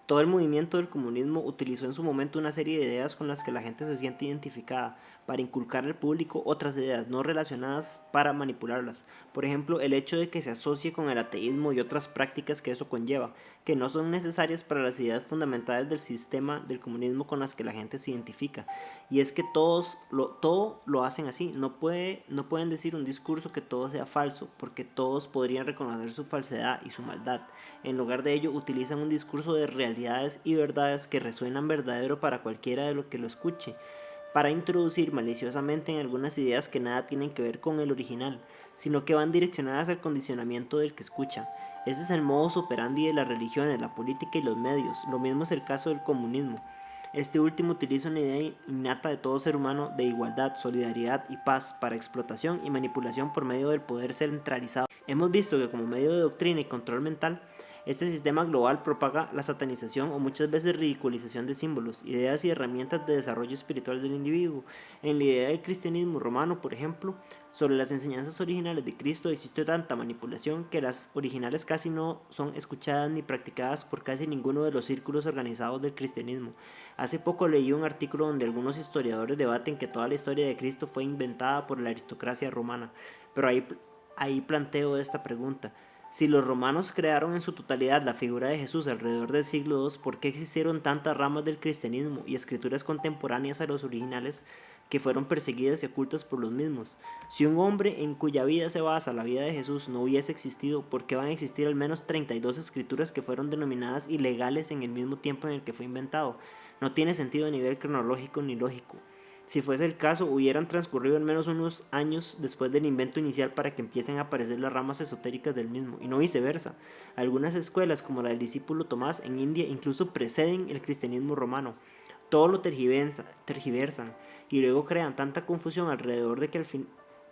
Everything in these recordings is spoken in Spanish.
Todo el movimiento del comunismo utilizó en su momento una serie de ideas con las que la gente se siente identificada para inculcar al público otras ideas no relacionadas para manipularlas. Por ejemplo, el hecho de que se asocie con el ateísmo y otras prácticas que eso conlleva, que no son necesarias para las ideas fundamentales del sistema del comunismo con las que la gente se identifica. Y es que todo lo hacen así. No pueden decir un discurso que todo sea falso, porque todos podrían reconocer su falsedad y su maldad. En lugar de ello, utilizan un discurso de realidades y verdades que resuenan verdadero para cualquiera de lo que lo escuche, para introducir maliciosamente en algunas ideas que nada tienen que ver con el original, sino que van direccionadas al condicionamiento del que escucha. Ese es el modus operandi de las religiones, la política y los medios. Lo mismo es el caso del comunismo. Este último utiliza una idea innata de todo ser humano de igualdad, solidaridad y paz para explotación y manipulación por medio del poder centralizado. Hemos visto que como medio de doctrina y control mental, este sistema global propaga la satanización o muchas veces ridiculización de símbolos, ideas y herramientas de desarrollo espiritual del individuo. En la idea del cristianismo romano, por ejemplo, sobre las enseñanzas originales de Cristo existe tanta manipulación que las originales casi no son escuchadas ni practicadas por casi ninguno de los círculos organizados del cristianismo. Hace poco leí un artículo donde algunos historiadores debaten que toda la historia de Cristo fue inventada por la aristocracia romana, pero ahí planteo esta pregunta. Si los romanos crearon en su totalidad la figura de Jesús alrededor del siglo II, ¿por qué existieron tantas ramas del cristianismo y escrituras contemporáneas a los originales que fueron perseguidas y ocultas por los mismos? Si un hombre en cuya vida se basa la vida de Jesús no hubiese existido, ¿por qué van a existir al menos 32 escrituras que fueron denominadas ilegales en el mismo tiempo en el que fue inventado? No tiene sentido a nivel cronológico ni lógico. Si fuese el caso, hubieran transcurrido al menos unos años después del invento inicial para que empiecen a aparecer las ramas esotéricas del mismo, y no viceversa. Algunas escuelas, como la del discípulo Tomás en India, incluso preceden el cristianismo romano. Todo lo tergiversan y luego crean tanta confusión alrededor de que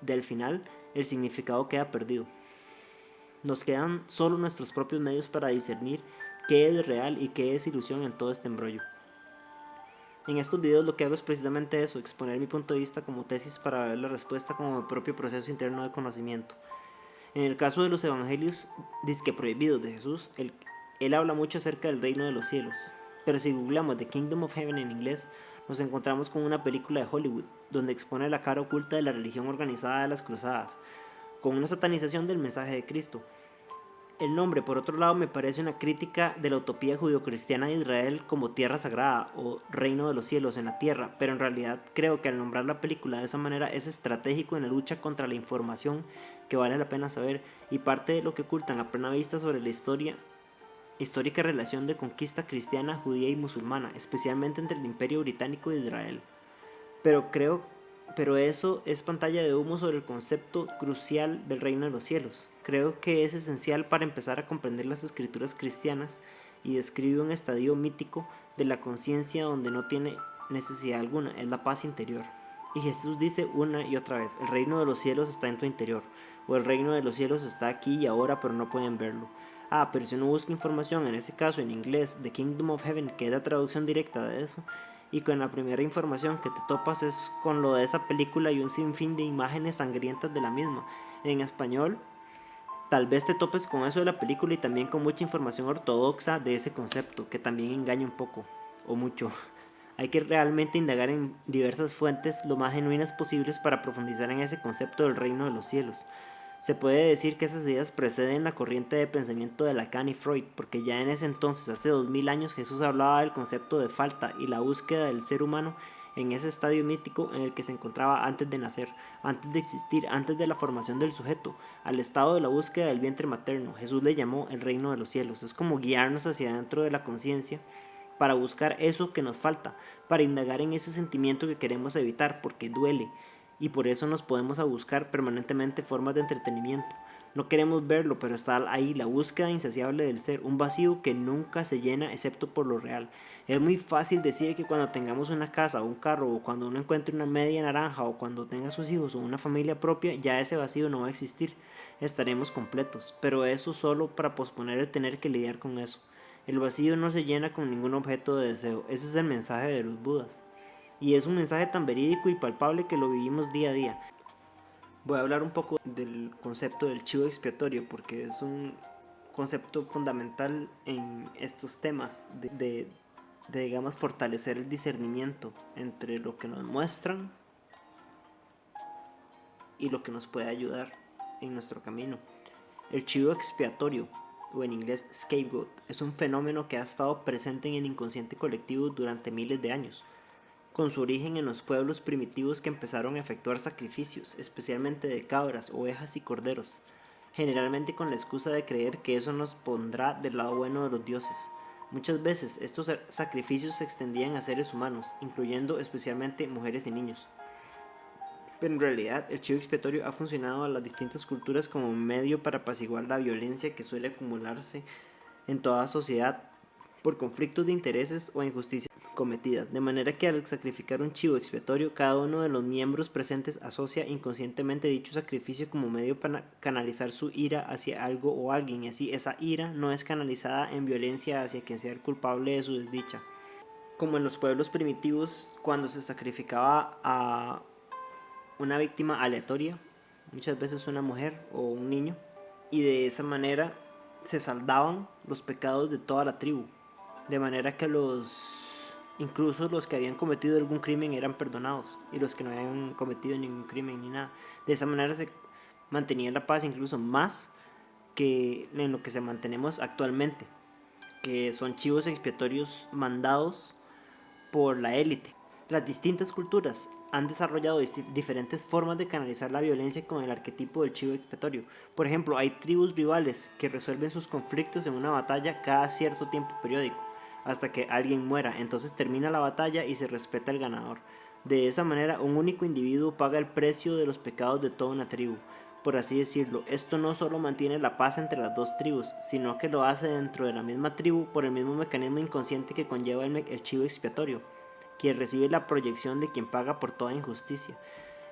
del final el significado queda perdido. Nos quedan solo nuestros propios medios para discernir qué es real y qué es ilusión en todo este embrollo. En estos videos lo que hago es precisamente eso, exponer mi punto de vista como tesis para ver la respuesta como mi propio proceso interno de conocimiento. En el caso de los evangelios disque prohibidos de Jesús, él habla mucho acerca del reino de los cielos. Pero si googleamos The Kingdom of Heaven en inglés, nos encontramos con una película de Hollywood, donde expone la cara oculta de la religión organizada de las cruzadas, con una satanización del mensaje de Cristo. El nombre, por otro lado, me parece una crítica de la utopía judio-cristiana de Israel como tierra sagrada o reino de los cielos en la tierra, pero en realidad creo que al nombrar la película de esa manera es estratégico en la lucha contra la información que vale la pena saber y parte de lo que ocultan a plena vista sobre la histórica relación de conquista cristiana, judía y musulmana, especialmente entre el Imperio Británico e Israel. Pero pero eso es pantalla de humo sobre el concepto crucial del reino de los cielos. Creo que es esencial para empezar a comprender las escrituras cristianas y describe un estadio mítico de la conciencia donde no tiene necesidad alguna, es la paz interior. Y Jesús dice una y otra vez, el reino de los cielos está en tu interior, o el reino de los cielos está aquí y ahora pero no pueden verlo. Pero si uno busca información, en ese caso en inglés, The Kingdom of Heaven, que es la traducción directa de eso, y con la primera información que te topas es con lo de esa película y un sinfín de imágenes sangrientas de la misma. En español, tal vez te topes con eso de la película y también con mucha información ortodoxa de ese concepto, que también engaña un poco, o mucho. Hay que realmente indagar en diversas fuentes lo más genuinas posibles para profundizar en ese concepto del reino de los cielos. Se puede decir que esas ideas preceden la corriente de pensamiento de Lacan y Freud, porque ya en ese entonces, hace 2000 años, Jesús hablaba del concepto de falta y la búsqueda del ser humano en ese estadio mítico en el que se encontraba antes de nacer, antes de existir, antes de la formación del sujeto, al estado de la búsqueda del vientre materno. Jesús le llamó el reino de los cielos. Es como guiarnos hacia adentro de la conciencia para buscar eso que nos falta, para indagar en ese sentimiento que queremos evitar porque duele, y por eso nos podemos a buscar permanentemente formas de entretenimiento. No queremos verlo, pero está ahí la búsqueda insaciable del ser, un vacío que nunca se llena excepto por lo real. Es muy fácil decir que cuando tengamos una casa o un carro, o cuando uno encuentre una media naranja, o cuando tenga sus hijos o una familia propia, ya ese vacío no va a existir, estaremos completos, pero eso solo para posponer el tener que lidiar con eso. El vacío no se llena con ningún objeto de deseo, ese es el mensaje de los Budas. Y es un mensaje tan verídico y palpable que lo vivimos día a día. Voy a hablar un poco del concepto del chivo expiatorio porque es un concepto fundamental en estos temas de digamos, fortalecer el discernimiento entre lo que nos muestran y lo que nos puede ayudar en nuestro camino. El chivo expiatorio, o en inglés scapegoat, es un fenómeno que ha estado presente en el inconsciente colectivo durante miles de años, con su origen en los pueblos primitivos que empezaron a efectuar sacrificios, especialmente de cabras, ovejas y corderos, generalmente con la excusa de creer que eso nos pondrá del lado bueno de los dioses. Muchas veces estos sacrificios se extendían a seres humanos, incluyendo especialmente mujeres y niños. Pero en realidad el chivo expiatorio ha funcionado a las distintas culturas como medio para apaciguar la violencia que suele acumularse en toda sociedad por conflictos de intereses o injusticias cometidas, de manera que al sacrificar un chivo expiatorio, cada uno de los miembros presentes asocia inconscientemente dicho sacrificio como medio para canalizar su ira hacia algo o alguien, y así esa ira no es canalizada en violencia hacia quien sea el culpable de su desdicha. Como en los pueblos primitivos, cuando se sacrificaba a una víctima aleatoria, muchas veces una mujer o un niño, y de esa manera se saldaban los pecados de toda la tribu, de manera que incluso los que habían cometido algún crimen eran perdonados, y los que no habían cometido ningún crimen ni nada. De esa manera se mantenía la paz, incluso más que en lo que se mantenemos actualmente, que son chivos expiatorios mandados por la élite. Las distintas culturas han desarrollado diferentes formas de canalizar la violencia con el arquetipo del chivo expiatorio. Por ejemplo, hay tribus rivales que resuelven sus conflictos en una batalla cada cierto tiempo periódico, hasta que alguien muera. Entonces termina la batalla y se respeta el ganador. De esa manera, un único individuo paga el precio de los pecados de toda una tribu. Por así decirlo, esto no solo mantiene la paz entre las dos tribus, sino que lo hace dentro de la misma tribu por el mismo mecanismo inconsciente que conlleva el chivo expiatorio, quien recibe la proyección de quien paga por toda injusticia.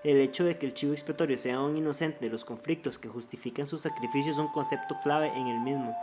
El hecho de que el chivo expiatorio sea un inocente de los conflictos que justifican su sacrificio es un concepto clave en el mismo.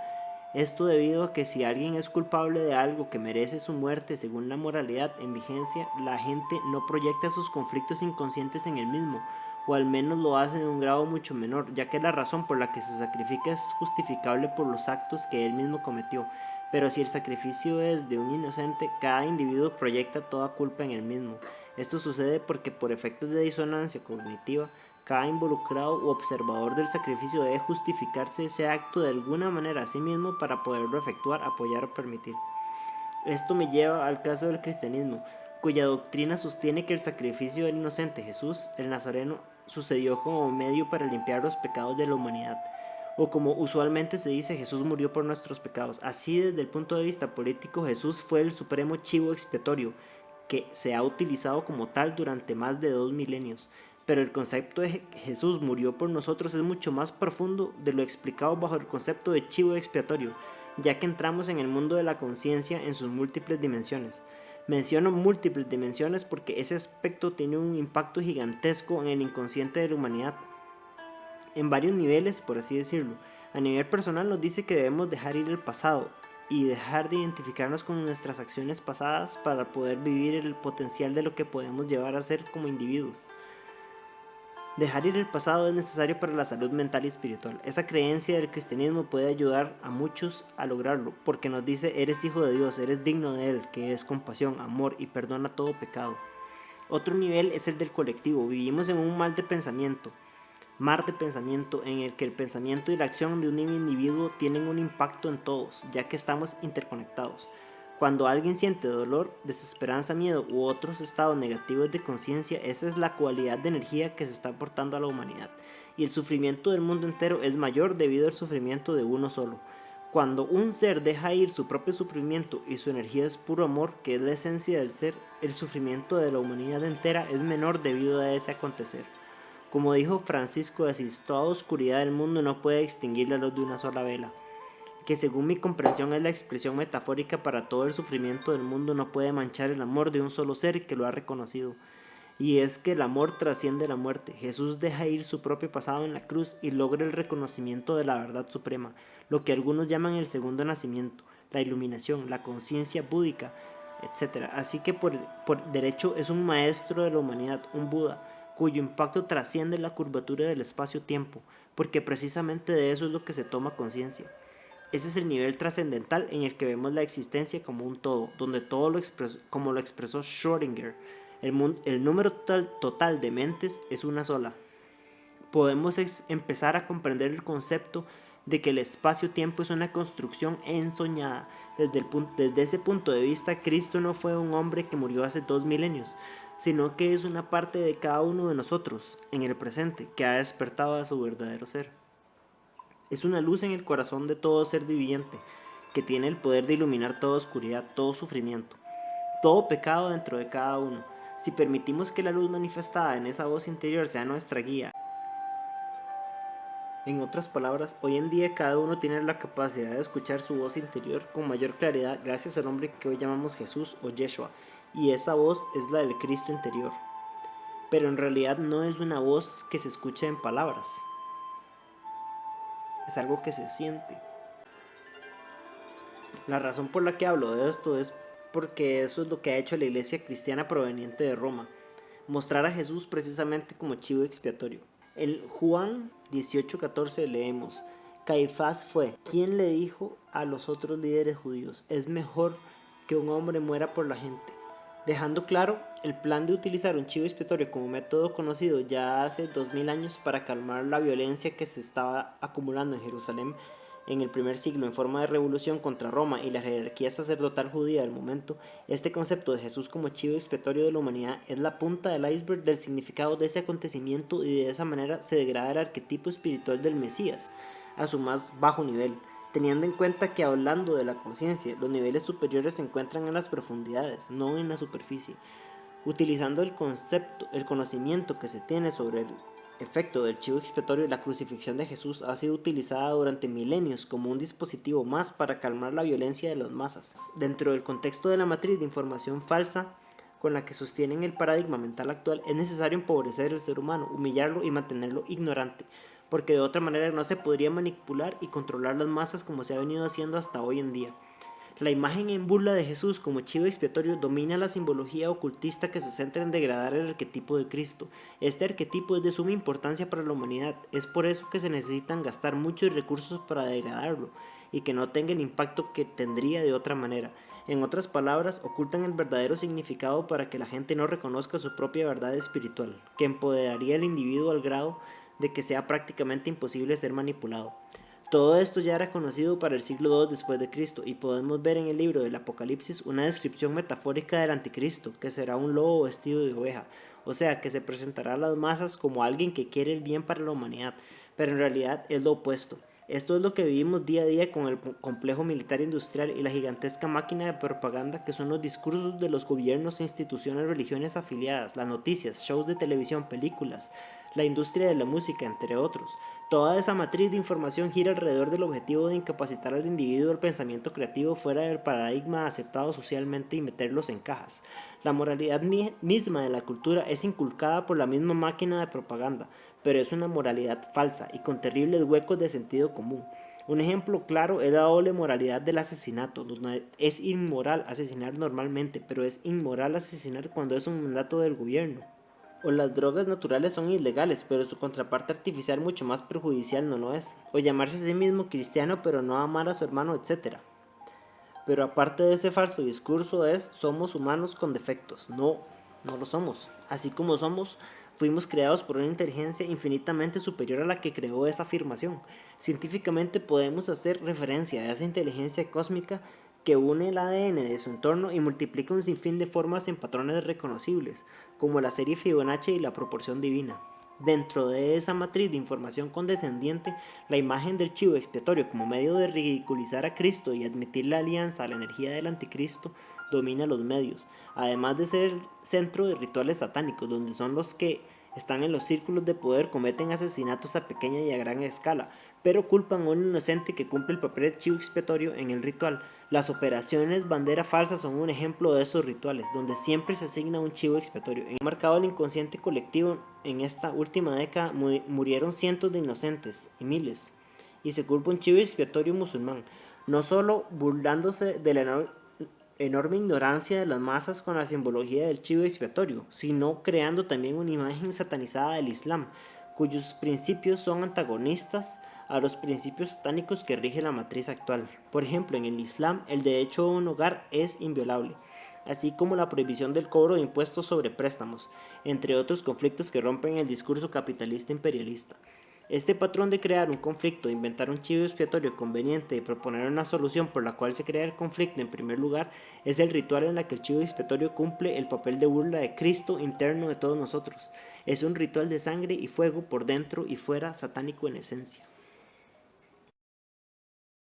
Esto debido a que si alguien es culpable de algo que merece su muerte según la moralidad en vigencia, la gente no proyecta sus conflictos inconscientes en el mismo, o al menos lo hace de un grado mucho menor, ya que la razón por la que se sacrifica es justificable por los actos que él mismo cometió. Pero si el sacrificio es de un inocente, cada individuo proyecta toda culpa en el mismo. Esto sucede porque por efectos de disonancia cognitiva, cada involucrado u observador del sacrificio debe justificarse ese acto de alguna manera a sí mismo para poderlo efectuar, apoyar o permitir. Esto me lleva al caso del cristianismo, cuya doctrina sostiene que el sacrificio del inocente Jesús, el Nazareno, sucedió como medio para limpiar los pecados de la humanidad. O como usualmente se dice, Jesús murió por nuestros pecados. Así, desde el punto de vista político, Jesús fue el supremo chivo expiatorio, que se ha utilizado como tal durante más de 2 milenios. Pero el concepto de Jesús murió por nosotros es mucho más profundo de lo explicado bajo el concepto de chivo expiatorio, ya que entramos en el mundo de la conciencia en sus múltiples dimensiones. Menciono múltiples dimensiones porque ese aspecto tiene un impacto gigantesco en el inconsciente de la humanidad, en varios niveles, por así decirlo. A nivel personal nos dice que debemos dejar ir el pasado y dejar de identificarnos con nuestras acciones pasadas para poder vivir el potencial de lo que podemos llevar a ser como individuos. Dejar ir el pasado es necesario para la salud mental y espiritual. Esa creencia del cristianismo puede ayudar a muchos a lograrlo, porque nos dice: eres hijo de Dios, eres digno de Él, que es compasión, amor y perdona todo pecado. Otro nivel es el del colectivo. Vivimos en un mar de pensamiento en el que el pensamiento y la acción de un individuo tienen un impacto en todos, ya que estamos interconectados. Cuando alguien siente dolor, desesperanza, miedo u otros estados negativos de conciencia, esa es la cualidad de energía que se está aportando a la humanidad. Y el sufrimiento del mundo entero es mayor debido al sufrimiento de uno solo. Cuando un ser deja ir su propio sufrimiento y su energía es puro amor, que es la esencia del ser, el sufrimiento de la humanidad entera es menor debido a ese acontecer. Como dijo Francisco de Asís, toda oscuridad del mundo no puede extinguir la luz de una sola vela, que según mi comprensión es la expresión metafórica para todo el sufrimiento del mundo. No puede manchar el amor de un solo ser que lo ha reconocido. Y es que el amor trasciende la muerte. Jesús deja ir su propio pasado en la cruz y logra el reconocimiento de la verdad suprema, lo que algunos llaman el segundo nacimiento, la iluminación, la conciencia búdica, etc. Así que por derecho es un maestro de la humanidad, un Buda, cuyo impacto trasciende la curvatura del espacio-tiempo, porque precisamente de eso es lo que se toma conciencia. Ese es el nivel trascendental en el que vemos la existencia como un todo, donde todo como lo expresó Schrödinger, el número total de mentes es una sola. Podemos empezar a comprender el concepto de que el espacio-tiempo es una construcción ensoñada. Desde ese punto de vista, Cristo no fue un hombre que murió hace 2 milenios, sino que es una parte de cada uno de nosotros, en el presente, que ha despertado a su verdadero ser. Es una luz en el corazón de todo ser viviente, que tiene el poder de iluminar toda oscuridad, todo sufrimiento, todo pecado dentro de cada uno. Si permitimos que la luz manifestada en esa voz interior sea nuestra guía. En otras palabras, hoy en día cada uno tiene la capacidad de escuchar su voz interior con mayor claridad gracias al hombre que hoy llamamos Jesús o Yeshua, y esa voz es la del Cristo interior. Pero en realidad no es una voz que se escucha en palabras, es algo que se siente. La razón por la que hablo de esto es porque eso es lo que ha hecho la iglesia cristiana proveniente de Roma, mostrar a Jesús precisamente como chivo expiatorio. En Juan 18:14 leemos: Caifás fue quien le dijo a los otros líderes judíos: es mejor que un hombre muera por la gente, dejando claro el plan de utilizar un chivo expiatorio como método conocido ya hace 2000 años para calmar la violencia que se estaba acumulando en Jerusalén en el primer siglo en forma de revolución contra Roma y la jerarquía sacerdotal judía del momento. Este concepto de Jesús como chivo expiatorio de la humanidad es la punta del iceberg del significado de ese acontecimiento, y de esa manera se degrada el arquetipo espiritual del Mesías a su más bajo nivel, teniendo en cuenta que, hablando de la conciencia, los niveles superiores se encuentran en las profundidades, no en la superficie. Utilizando el conocimiento que se tiene sobre el efecto del chivo expiatorio, la crucifixión de Jesús ha sido utilizada durante milenios como un dispositivo más para calmar la violencia de las masas. Dentro del contexto de la matriz de información falsa con la que sostienen el paradigma mental actual, es necesario empobrecer al ser humano, humillarlo y mantenerlo ignorante, porque de otra manera no se podría manipular y controlar las masas como se ha venido haciendo hasta hoy en día. La imagen en burla de Jesús como chivo expiatorio domina la simbología ocultista que se centra en degradar el arquetipo de Cristo. Este arquetipo es de suma importancia para la humanidad, es por eso que se necesitan gastar muchos recursos para degradarlo y que no tenga el impacto que tendría de otra manera. En otras palabras, ocultan el verdadero significado para que la gente no reconozca su propia verdad espiritual, que empoderaría al individuo al grado de que sea prácticamente imposible ser manipulado. Todo esto ya era conocido para el siglo II después de Cristo, y podemos ver en el libro del Apocalipsis una descripción metafórica del anticristo, que será un lobo vestido de oveja, o sea, que se presentará a las masas como alguien que quiere el bien para la humanidad, pero en realidad es lo opuesto. Esto es lo que vivimos día a día con el complejo militar industrial y la gigantesca máquina de propaganda que son los discursos de los gobiernos e instituciones, religiones afiliadas, las noticias, shows de televisión, películas, la industria de la música, entre otros. Toda esa matriz de información gira alrededor del objetivo de incapacitar al individuo del pensamiento creativo fuera del paradigma aceptado socialmente y meterlos en cajas. La moralidad misma de la cultura es inculcada por la misma máquina de propaganda, pero es una moralidad falsa y con terribles huecos de sentido común. Un ejemplo claro es la doble moralidad del asesinato, donde es inmoral asesinar normalmente, pero es inmoral asesinar cuando es un mandato del gobierno. O las drogas naturales son ilegales, pero su contraparte artificial mucho más perjudicial no lo es. O llamarse a sí mismo cristiano pero no amar a su hermano, etc. Pero aparte de ese falso discurso somos humanos con defectos. No lo somos. Así como somos, fuimos creados por una inteligencia infinitamente superior a la que creó esa afirmación. Científicamente podemos hacer referencia a esa inteligencia cósmica que une el ADN de su entorno y multiplica un sinfín de formas en patrones reconocibles, como la serie Fibonacci y la proporción divina. Dentro de esa matriz de información condescendiente, la imagen del chivo expiatorio como medio de ridiculizar a Cristo y admitir la alianza a la energía del anticristo domina los medios, además de ser el centro de rituales satánicos, donde son los que están en los círculos de poder, cometen asesinatos a pequeña y a gran escala, pero culpan a un inocente que cumple el papel de chivo expiatorio en el ritual. Las operaciones bandera falsa son un ejemplo de esos rituales, donde siempre se asigna un chivo expiatorio. En el marcado el inconsciente colectivo, en esta última década murieron cientos de inocentes y miles, y se culpa un chivo expiatorio musulmán, no solo burlándose de la enorme ignorancia de las masas con la simbología del chivo expiatorio, sino creando también una imagen satanizada del Islam, cuyos principios son antagonistas a los principios satánicos que rigen la matriz actual. Por ejemplo, en el Islam, el derecho a un hogar es inviolable, así como la prohibición del cobro de impuestos sobre préstamos, entre otros conflictos que rompen el discurso capitalista imperialista. Este patrón de crear un conflicto, inventar un chivo expiatorio conveniente y proponer una solución por la cual se crea el conflicto en primer lugar, es el ritual en el que el chivo expiatorio cumple el papel de burla de Cristo interno de todos nosotros. Es un ritual de sangre y fuego por dentro y fuera, satánico en esencia.